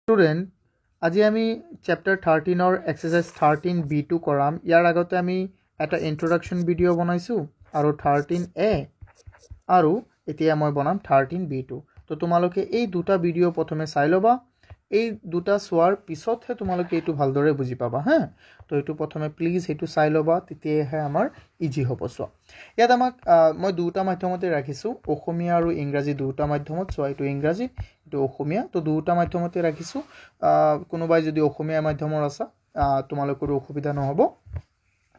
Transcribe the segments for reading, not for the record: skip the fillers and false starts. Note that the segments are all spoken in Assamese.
স্টুডেন্ট আজি আমি চেপ্টাৰ 13 এক্সাৰসাইজ 13b2 কৰাম। ইয়াৰ আগতে আমি এটা ইন্ট্ৰোডাকশ্যন ভিডিঅ' বনাইছোঁ আৰু 13a আৰু এতিয়া মই বনাম 13b2। তো তোমালোকে এই দুটা ভিডিঅ' প্ৰথমে চাই ল'বা। এই দুটা চোৱাৰ পিছতহে তোমালোকে এইটো ভালদৰে বুজি পাবা হা। তো এইটো প্ৰথমে প্লিজ এইটো চাই ল'বা, তেতিয়াহে আমাৰ ইজি হ'ব। চোৱা ইয়াত আমাক মই দুটা মাধ্যমতে ৰাখিছোঁ, অসমীয়া আৰু ইংৰাজী দুটা মাধ্যমত। চোৱা এইটো ইংৰাজী, এইটো অসমীয়া, তো দুটা মাধ্যমতে ৰাখিছোঁ। কোনোবাই যদি অসমীয়া মাধ্যমৰ আছা তোমালোকৰো অসুবিধা নহ'ব।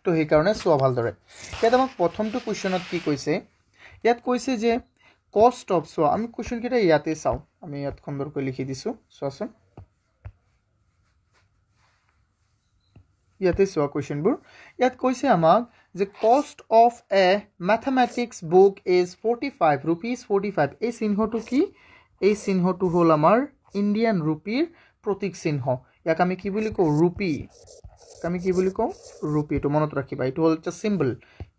তো সেইকাৰণে চোৱা ভালদৰে। ইয়াত আমাক প্ৰথমটো কুৱেশ্যনত কি কৈছে, ইয়াত কৈছে যে কষ্ট অফ, চোৱা আমি কুৱেশ্যনকেইটা ইয়াতে চাওঁ, আমি ইয়াত সুন্দৰকৈ লিখি দিছোঁ। চোৱাচোন ইয়াতে চোৱা কুৱেশ্যনবোৰ। ইয়াত কৈছে আমাক যে cost of A mathematics book is 45 rupees 45। এই চিহ্নটো কি? এই চিহ্নটো হ'ল আমাৰ ইণ্ডিয়ান ৰুপিৰ প্ৰতীক চিহ্ন। ইয়াক আমি কি বুলি কওঁ? ৰুপি। আমি কি বুলি কওঁ? ৰুপি। এইটো মনত ৰাখিবা, এইটো হ'ল এটা চিম্বল,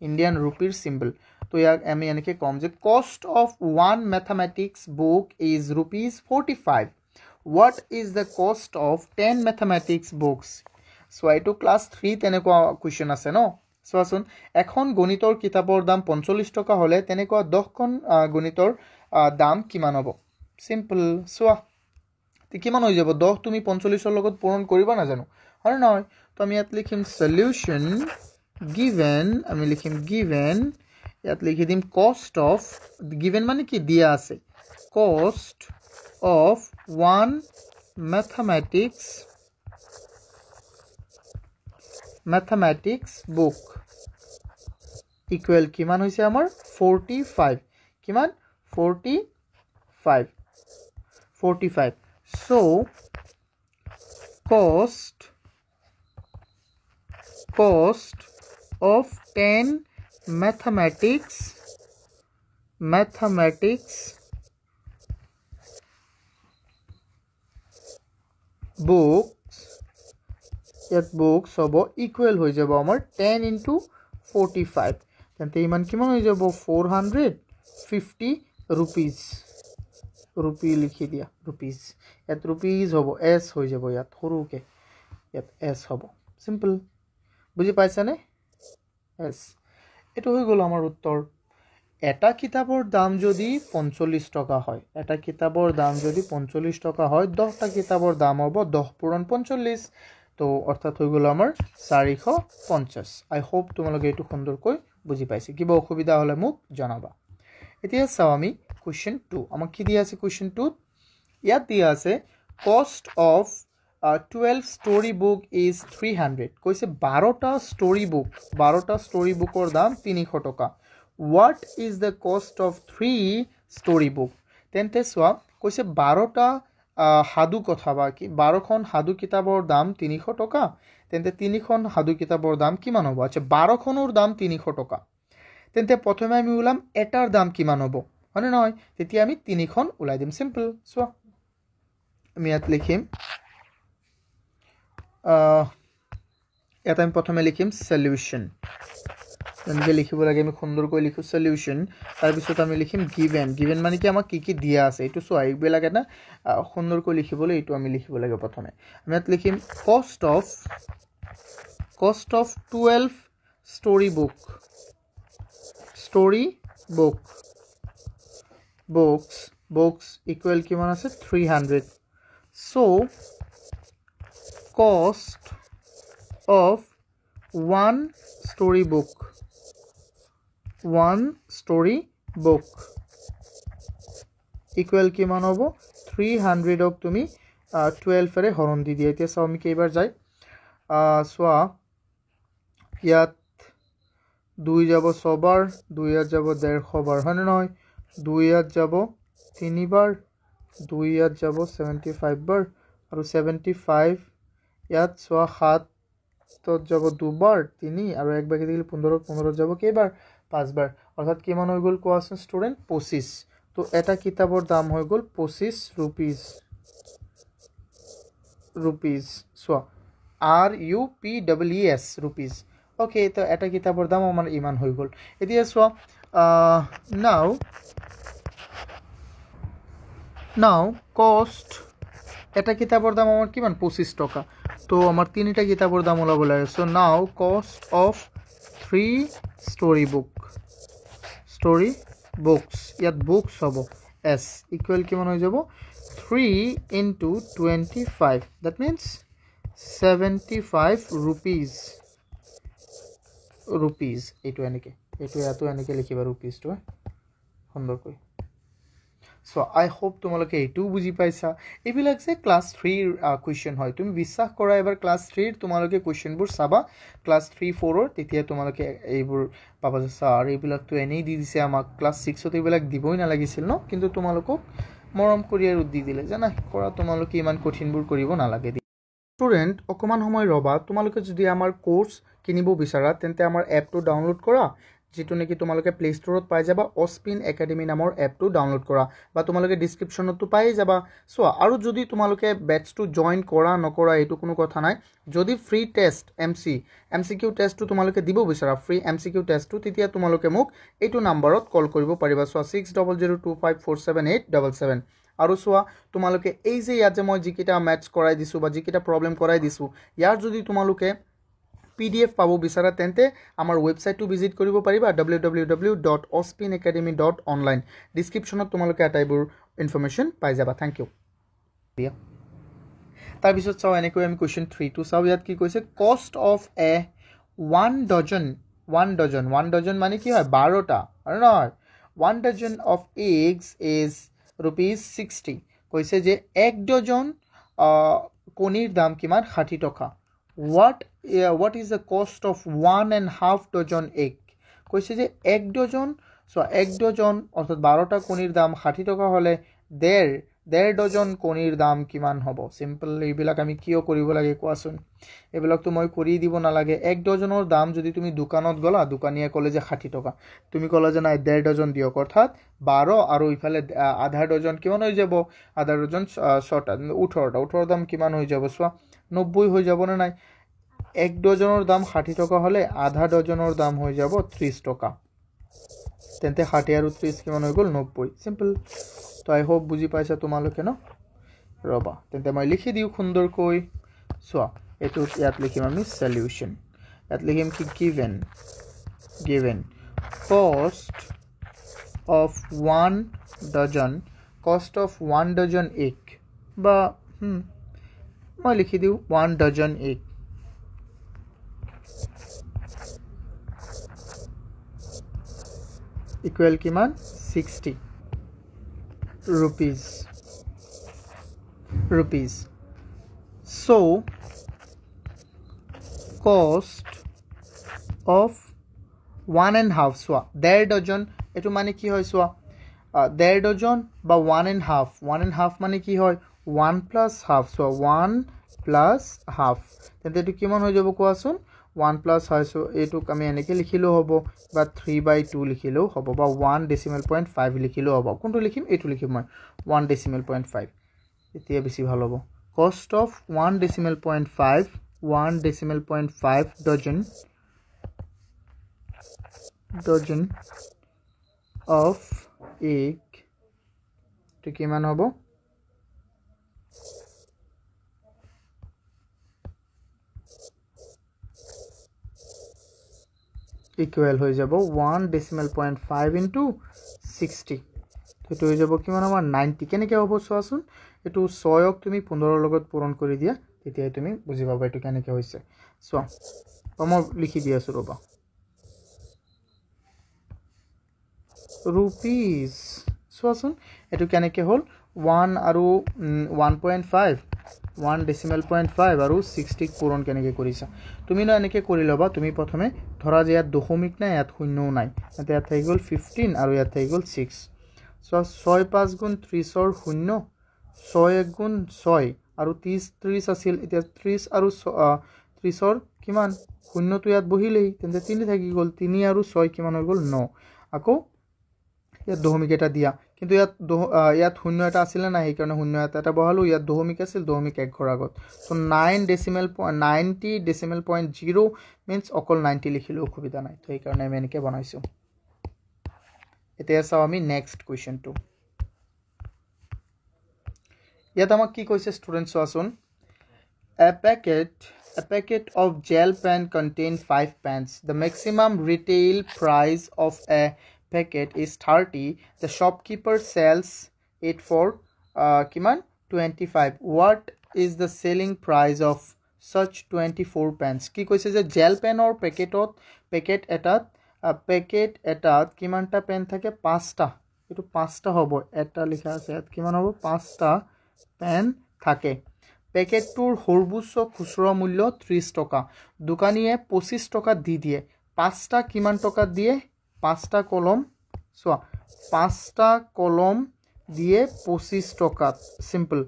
ইণ্ডিয়ান ৰুপিৰ চিম্বল। তো ইয়াক আমি এনেকৈ ক'ম যে কষ্ট of one mathematics book is rupees 45। What is the cost of 10 mathematics books? চোৱা এইটো ক্লাছ 3 তেনেকুৱা কুৱেশ্যন আছে ন। চোৱাচোন, এখন গণিতৰ কিতাপৰ দাম 45 টকা হ'লে তেনেকুৱা 10খন গণিতৰ দাম কিমান হ'ব? চিম্পল। চোৱা কিমান হৈ যাব? 10 তুমি 45ৰ লগত পূৰণ কৰিবা নাজানো, হয় নহয়? তো আমি ইয়াত লিখিম সলিউশ্যন গিভেন, আমি লিখিম গিভেন, ইয়াত লিখি দিম কষ্ট অফ, গিভেন মানে কি? দিয়া আছে, কষ্ট of one mathematics book equal কিমান হৈছে আমাৰ? 45। কিমান? 45। So cost of 10 mathematics books, ইয়াত বুকস হ'ব ইকুৱেল হৈ যাব আমাৰ 10 into 45। তেন্তে ইমান কিমান হৈ যাব? 450 rupees। ৰুপি লিখি দিয়া, ৰুপিজ। ইয়াত ৰুপিজ হ'ব, এছ হৈ যাব ইয়াত সৰুকৈ, ইয়াত এছ হ'ব। চিম্পল, বুজি পাইছানে? এছ। এইটো হৈ গ'ল আমাৰ উত্তৰ। এটা কিতাপৰ দাম যদি 45 টকা হয়, এটা কিতাপৰ দাম যদি 45 টকা হয়, 10টা কিতাপৰ দাম হ'ব 10 পূৰণ 45। তো অৰ্থাৎ হৈ গ'ল আমাৰ 450। আই হোপ তোমালোকে এইটো সুন্দৰকৈ বুজি পাইছে। কিবা অসুবিধা হ'লে মোক জনাবা। এতিয়া চাওঁ আমি কুৱেশ্যন 2। আমাক কি দিয়া আছে কুৱেশ্যন 2? ইয়াত দিয়া আছে cost of 12 story book is 300। কৈছে 12টা ষ্টৰি বুকৰ দাম 300 টকা। What is the cost of 3 story book? তেন্তে চোৱা, কৈছে 12টা সাধু কথা বা কি 12খন সাধু কিতাপৰ দাম 300 টকা। তেন্তে 3খন সাধু কিতাপৰ দাম কিমান হ'ব? আচ্ছা, 12খনৰ দাম 300 টকা। তেন্তে প্ৰথমে আমি ওলাম এটাৰ দাম কিমান হ'ব, হয়নে নহয়? তেতিয়া আমি 3খন ওলাই দিম। চিম্পল। চোৱা আমি ইয়াত লিখিম, ইয়াত আমি প্ৰথমে লিখিম সলিউশ্যন। তেনেকৈ লিখিব লাগে, আমি সুন্দৰকৈ লিখোঁ সলিউশ্যন। তাৰপিছত আমি লিখিম গিভেন। গিভেন মানে কি? আমাক কি কি দিয়া আছে এইটো চোৱা। এইবিলাক এটা সুন্দৰকৈ লিখিবলৈ এইটো আমি লিখিব লাগে প্ৰথমে। আমি ইয়াত লিখিম cost of 12 story books equal কিমান আছে? 300। চ' cost of one story book equal কিমান হ'ব? 300ক তুমি 12ৰে হৰণ দি দিয়া। এতিয়া চাওঁ আমি কেইবাৰ যায়। চোৱা ইয়াত 2 যাব 6 বাৰ, 2 ইয়াত যাব 150 বাৰ, হয়নে নহয়? 2 ইয়াত যাব 3 বাৰ, 2 ইয়াত যাব 75 বাৰ, আৰু 75 ইয়াত চোৱা 7ত যাব 2 বাৰ, 3 আৰু 1 বাকী থাকিলে 15 যাব কেইবাৰ? 5 বাৰ। অৰ্থাৎ কিমান হৈ গ'ল কোৱাচোন ষ্টুডেণ্ট? 25। তো এটা কিতাপৰ দাম হৈ গ'ল 25 ৰুপিজ। চোৱা RUPEES ৰুপিজ। অ'কে, তো এটা কিতাপৰ দাম আমাৰ ইমান হৈ গ'ল। এতিয়া চোৱা now cost এটা কিতাপৰ দাম আমাৰ কিমান 25 টকা তো আমাৰ তিনিটা কিতাপৰ দাম ওলাব লাগে so now cost of 3 story books ইয়াত বুকস হ'ব s ইকুৱেল কিমান হৈ যাব 3 into 25 that means 75 rupees এইটো এনেকে লিখিবা rupees টো সুন্দৰকৈ So I hope তোমালোকে এইটো বুজি পাইছা এইবিলাক যে ক্লাস 3 কোৱেশ্চন হয় তুমি বিশ্বাস কৰা এবাৰ ক্লাস 3 তোমালোকে কোৱেশ্চনবোৰ চাবা ক্লাস 3 4 ৰ তেতিয়া তোমালোকে এইবোৰ পাবা যে স্যাৰ এইবিলাক তো এনেই দি দিছে আমাক ক্লাস 6 ত এইবিলাক দিবই না লাগিছিল ন কিন্তু তোমালোকক মৰম কৰি আৰু দি দিলে জানা কৰা তোমালোকে ইমান কঠিনবোৰ কৰিব না লাগে স্টুডেন্ট অকমান সময় ৰবা তোমালোকে যদি আমাৰ কোৰ্স কিনিব বিচাৰা তেন্তে আমাৰ এপটো ডাউনলোড কৰা যেটো নেকি তোমালোকে প্লে ষ্টৰত পাই যাবা অস্পিন একাডেমি নামৰ এপটো ডাউনলোড কৰা বা তোমালোকে ডেসক্ৰিপচনতো পাই যাবা সো আৰু যদি তোমালোকে বেটছটো জয়েন কৰা নকৰা এটো কোনো কথা নাই যদি ফ্ৰী টেষ্ট এমসিকিউ টেষ্টটো তোমালোকে দিব বিচাৰা ফ্ৰী এমসিকিউ টেষ্টটো তেতিয়া তোমালোকে মোক এইটো নম্বৰত কল কৰিব পাৰিবা সো 6002547877 আৰু সোৱা তোমালোকে এই যে ইয়াত যে মই যিকিটা ম্যাথছ কৰাই দিছো বা যিকিটা প্ৰবলেম কৰাই দিছো ইয়াৰ যদি তোমালোকে PDF পাবো বিচাৰা তেন্তে আমাৰ ওয়েবসাইটটো ভিজিট কৰিব পাৰিবা www.ospinacademy.online ডেসক্ৰিপচনত তোমালোকে আটাইবোৰ ইনফৰমেশন পাই যাবা থ্যাংক ইউ তাৰ পিছত চাও এনেকৈ আমি কোৱেশ্চন 3 টো চাও ইয়াত কি কৈছে কষ্ট অফ এ 1 ডজন মানে কি হয় 12টা আৰু নহয় 1 ডজন অফ এগস ইজ ₹60 কৈছে যে 1 ডজন কণীৰ দাম কিমান 60 টকা what is the cost of 1.5 dozen egg কৈছে যে 1 ডজন সো 1 ডজন অর্থাৎ 12টা কণীৰ দাম 60 টকা হলে 1.5 ডজন কণীৰ দাম কিমান হ'ব সিম্পল এইবিলাক আমি কিয় কৰিব লাগে কোৱাচোন এইবিলাক তো মই কৰি দিব না লাগে 1 ডজনৰ দাম যদি তুমি দোকানত গলা দোকানীয়ে কলে যে 60 টকা তুমি কলা যে না 1.5 ডজন দিয়ক অৰ্থাৎ 12 আৰু ইফালে আধা ডজন কিমান হৈ যাব আধা ডজন 6টা 18টা দাম কিমান হৈ যাব সো 90 হৈ যাব না নাই 1 ডজনৰ দাম 60 টকা হলে আধা ডজনৰ দাম হৈ যাব 30 টকা তেন্তে 60 আৰু 30 কিমান হৈ গল 90 সিম্পল তো আই হোপ বুজি পাইছা তোমালোকে ন ৰবা তেন্তে মই লিখি দিও সুন্দৰকৈ সো এটো ইয়াত লিখিম আমি সলিউশন ইয়াত লিখিম কি given cost of 1 dozen egg বা মই লিখি দিও 1 dozen egg equal kiman 60 rupees so cost of 1.5 soa 1.5 dozen etu mane ki hoy soa 1.5 dozen ba 1.5 mane ki hoy 1 plus half so 1 plus half tente etu kiman hoy jabo koasun 1 plus হয় সো এটুক আমি এনেকে লিখিলো হ'ব বা 3/2 লিখিলো হ'ব বা 1 decimal point 5 লিখিলো হ'ব কোনটো লিখিম এটু লিখিম মই 1 decimal point 5 এতিয়া বেছি ভাল হ'ব cost of 1 decimal point 5 dozen of egg তো কিমান হ'ব equal হৈ যাব 1 decimal point 5 into 60 তো হৈ যাব কিমান আমাৰ 90 কেনেকৈ হ'ব চোৱাচোন এটো 6ক তুমি 15 লগত পূৰণ কৰি দিয়া তেতিয়া তুমি বুজি পাবা এটো কেনেকৈ হৈছে চোৱা মই লিখি দি আছো ৰবা rupees চোৱাচোন এটো কেনেকৈ হ'ল 1 আৰু 1.5 1 decimal point 5 আৰু 60 পূৰণ কেনেকৈ কৰিছা তুমি না এনেকৈ কৰি লবা তুমি প্ৰথমে ধৰা যে ইয়াত দশমিক নাই ইয়াত শূন্যও নাই ইয়াত থাকি গল 15 আৰু ইয়াত থাকি গল 6 সো 6 5 গুণ 30 ৰ শূন্য 6 1 গুণ 6 আৰু 30 আছিল এতিয়া 30 আৰু 30 ৰ কিমান শূন্যটো ইয়াত বহিলেই তেন্তে 3 থাকি গল 3 আৰু 6 কিমান হৈ গল 9 আকৌ ইয়াত দশমিক এটা দিয়া কিন্তু ইয়াত শূন্য এটা আছিল না এই কাৰণে শূন্য এটা বহালো ইয়াত দশমিক আছিল দশমিক এক ঘৰ আগত সো 90 decimal point 0 means অকল 90 লিখিলো অসুবিধা নাই তো এই কাৰণে আমি এনেকৈ বনাইছো এতিয়া চাও আমি নেক্সট কোৱেশ্চনটো ইয়াত আমাক কি কৈছে ষ্টুডেণ্ট চোৱাচোন a packet of gel pen contain 5 pens. The maximum retail price of a packet is 30. The shopkeeper sells it for kiman 25. What is the selling price of such 24 pens? কি কৈছে যে জেল পেনৰ পেকেট এটাত কিমানটা পেন থাকে 5টা এটো 5টা হ'ব এটা লিখা আছে ইয়াত কিমান হ'ব 5টা পেন থাকে পেকেটটোৰ সৰ্বোচ্চ খুচুৰা মূল্য 30 টকা দোকানীয়ে 25 টকা দি দিয়ে 5টা কিমান টকা দিয়ে 5টা কলম চোৱা 5টা কলম দিয়ে 25 টকা সিম্পল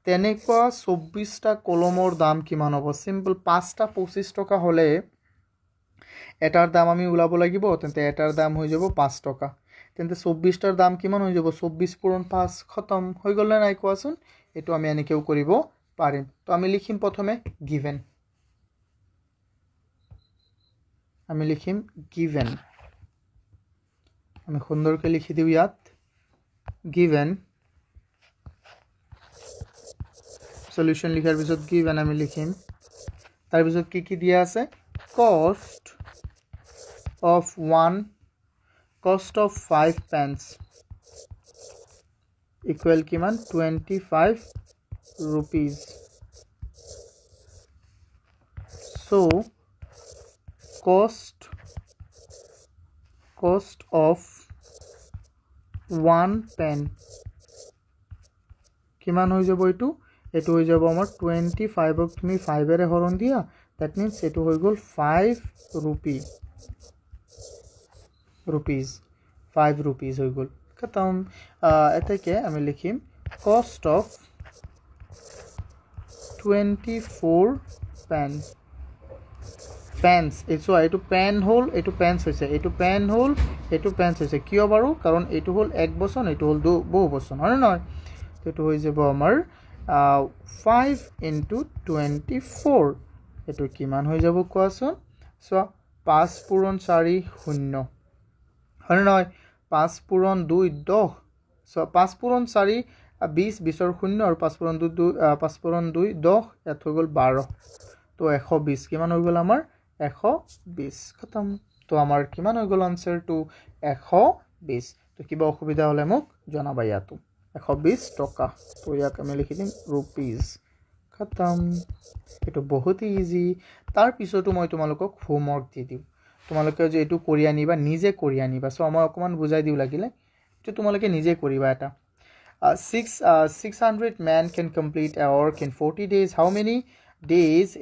তেনেকুৱা 24টা কলমৰ দাম কিমান হ'ব সিম্পল 5টা 25 টকা হলে এটাৰ দাম আমি উলাব লাগিব তেন্তে এটাৰ দাম হৈ যাব 5 টকা তেন্তে 24টাৰ দাম কিমান হৈ যাব 24 পূৰণ 5 খতম হৈ গ'ল না নাই কোৱাচোন এটো আমি এনেকেও কৰিব পাৰিম তো আমি লিখিম প্ৰথমে given আমি লিখিম given আমি সুন্দৰকৈ লিখি দিও ইয়াত given সলিউশন লিখাৰ পিছত given আমি লিখিম তাৰ পিছত কি দিয়া আছে cost of 5 pens equal kiman 25 rupees so cost of 1 pen কিমান হৈ যাব এটো হৈ যাব আমাৰ 25 ক তুমি 5 এৰে হৰণ দিয়া that means এটো হৈ গল 5 rupees 5 rupees হৈ গল খতম এটাকে আমি লিখিম cost of 24 pens এটো পেন হল এটো পেন্স হৈছে এটো পেন হল এটো পেন্স হৈছে কিয় বাৰু কাৰণ এটো হল এক বচন এটো হল বহু বচন হয় নহয় এটো হৈ যাব আমাৰ 5 into 24 এটো কিমান হৈ যাব কোৱাচোন সো 5 পূৰণ 4 0 হয় নহয় 5 পূৰণ 2 10 সো 5 পূৰণ 4 20 20 0 আৰু 5 পূৰণ 2 5 পূৰণ 2 10 এত হৈ গল 12 তো 120 কিমান হৈ গল আমাৰ 120 খতম তো আমাৰ কিমান হৈ গল আনসাৰ টু 120 তো কিবা অসুবিধা হলে মোক জনাবা ইয়াতো 120 টকা তো ইয়াক আমি লিখি দিম rupees খতম এটো বহুত ইজি তাৰ পিছতো মই তোমালোকক হোমৱৰ্ক দি দিম তোমালোকে যে এটো কৰি আনিবা নিজে কৰি আনিবা সো মই অকমান বুজাই দিউ লাগিলে এটো তোমালোকে নিজে কৰিবা এটা 600 men can complete a work in 40 days how many days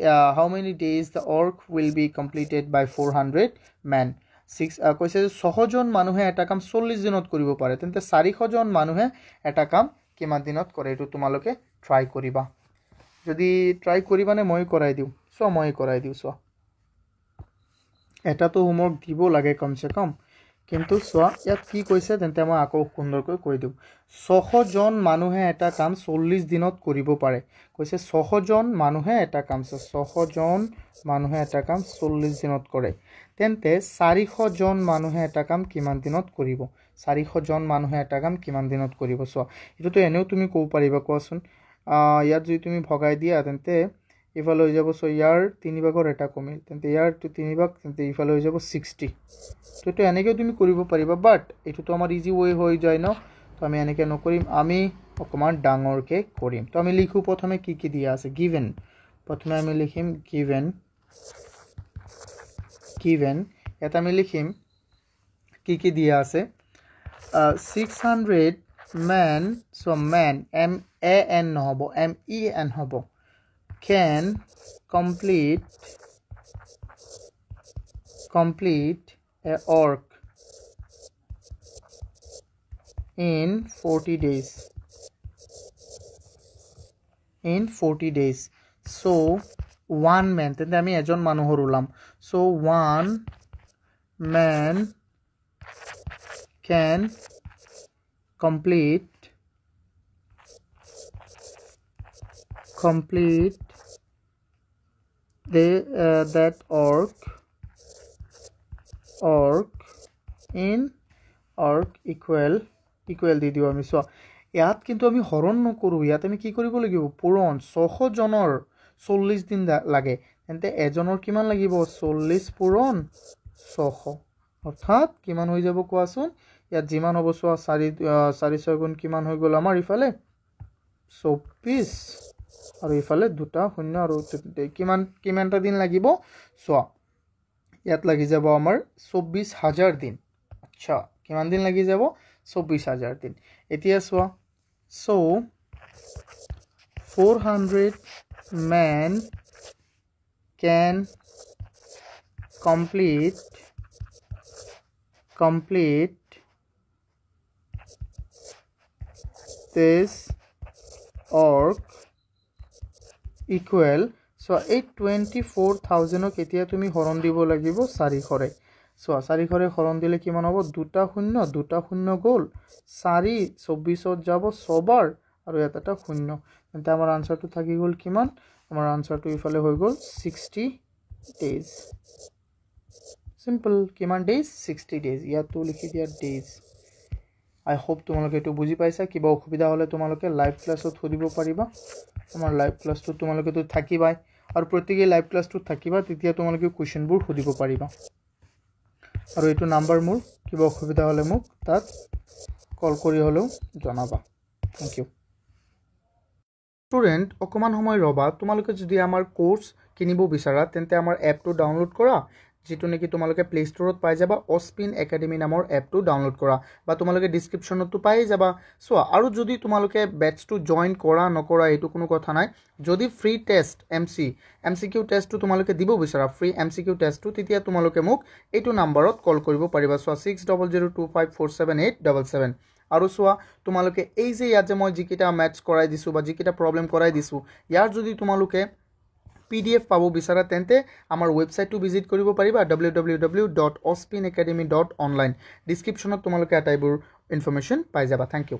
the work will be completed by 400 men 6 কৈছে 600 জন মানুহে এটা কাম 40 দিনত কৰিব পাৰে তেন্তে 400 জন মানুহে এটা কাম কিমান দিনত কৰে এটো তোমালোকে ট্ৰাই কৰিবা যদি ট্ৰাই কৰিবা নে মই কৰাই দিউ সো মই কৰাই দিউ সো এটা তো হোমৱৰ্ক দিব লাগে কমসে কম কিন্তু সোয়া ইয়াত কি কৈছে তেন্তে মই আকৌ সুন্দৰকৈ কৈ দিউ 600 জন মানুহে এটা কাম 40 দিনত কৰিব পাৰে কৈছে 600 জন মানুহে এটা কাম 600 জন মানুহে এটা কাম 40 দিনত কৰে তেন্তে 400 জন মানুহে এটা কাম কিমান দিনত কৰিব 400 জন মানুহে এটা কাম কিমান দিনত কৰিব সোয়া এটো তো এনেও তুমি কও পাৰিবা কোৱাচোন ইয়াত যদি তুমি ভগাই দিয়া তেন্তে ইফালে হৈ যাব সো ইয়াৰ 3 ভাগৰ এটা কমিল তেন্তে ইয়াৰ 3 ভাগ তেন্তে ইফালে হৈ যাব 60 তো এনেকে তুমি কৰিব পাৰিবা বাট এটো তো আমাৰ ইজি ওয়ে হৈ যায় ন তো আমি এনেকে নকৰিম আমি অকমান ডাঙৰকে কৰিম তো আমি লিখো প্ৰথমে কি দিয়া আছে given প্ৰথমে আমি লিখিম given এটা আমি লিখিম কি দিয়া আছে 600 men so man m a n নহব m e n হ'ব can complete a work in 40 days so one man তেন্তে আমি এজন মানুহৰ উলাম so one man can complete that work in equal দি দিও আমি সো ইয়াত কিন্তু আমি হৰণ নকৰোঁ, ইয়াত আমি কি কৰিব লাগিব পূৰণ 600 জনৰ 40 দিন লাগে, তেন্তে এজনৰ কিমান লাগিব 40 পূৰণ 600, অৰ্থাৎ কিমান হৈ যাব কোৱাচোন, ইয়াত যিমান হ'ব চোৱা 4 গুণ কিমান হৈ গ'ল আমাৰ ইফালে 24 আৰু ইফালে 2 শূন্য আৰু কিমানটা দিন লাগিব চোৱা, ইয়াত লাগি যাব আমাৰ 24,000 দিন। আচ্ছা, কিমান দিন লাগি যাব 24,000 দিন। এতিয়া চোৱা, so 400 men can complete this work equal, so 24,000 এতিয়া তুমি হৰণ দিব লাগিব 400ৰে। চোৱা 400ৰে হৰণ দিলে কিমান হ'ব 2 শূন্য গ'ল 4 24ত যাব 6 বাৰ আৰু ইয়াত এটা শূন্য, তেন্তে আমাৰ আনসাৰটো থাকি গ'ল কিমান, আমাৰ আনসাৰটো ইফালে হৈ গ'ল 60 days। সিম্পল, কিমান ডেজ 60 days, ইয়াতো লিখি দিয়া ডেজ। আই হোপ তোমালোকে এইটো বুজি পাইছা। কিবা অসুবিধা হ'লে তোমালোকে লাইভ ক্লাছত সুধিব পাৰিবা, আমাৰ লাইভ ক্লাছটোত তোমালোকেতো থাকিবাই আৰু প্ৰত্যেকেই লাইভ ক্লাছটোত থাকিবা, তেতিয়া তোমালোকে কুৱেশ্যনবোৰ সুধিব পাৰিবা। আৰু এইটো নাম্বাৰ মোৰ, কিবা অসুবিধা হ'লে মোক তাত কল কৰি হ'লেও জনাবা। Thank U. ষ্টুডেণ্ট অকণমান সময় ৰ'বা, তোমালোকে যদি আমাৰ কোৰ্চ কিনিব বিচাৰা তেন্তে আমাৰ এপটো ডাউনলোড কৰা, যিটো নেকি তোমালোকে প্লে ষ্টৰত পাই যাবা, অস্পিন একাডেমি নামৰ এপটো ডাউনলোড কৰা, বা তোমালোকে ডিছক্ৰিপশ্যনতো পাই যাবা। চোৱা, আৰু যদি তোমালোকে বেটছটো জইন কৰা নকৰা এইটো কোনো কথা নাই, যদি ফ্ৰী টেষ্ট MCQ টেষ্টটো তোমালোকে দিব বিচাৰা, ফ্ৰী MCQ টেষ্টটো, তেতিয়া তোমালোকে মোক এইটো নাম্বাৰত কল কৰিব পাৰিবা। চোৱা 6002547877। আৰু চোৱা, তোমালোকে এই যে ইয়াত যে মই যিকেইটা মেথছ কৰাই দিছোঁ বা যিকেইটা প্ৰব্লেম কৰাই দিছোঁ, ইয়াৰ যদি তোমালোকে PDF পাব বিচাৰা তেন্তে আমাৰ ৱেবছাইটটো ভিজিট কৰিব পাৰিবা, www.ospinacademy.online। ডিছক্ৰিপশ্যনত তোমালোকে আটাইবোৰ ইনফৰমেশ্যন পাই যাবা। Thank U.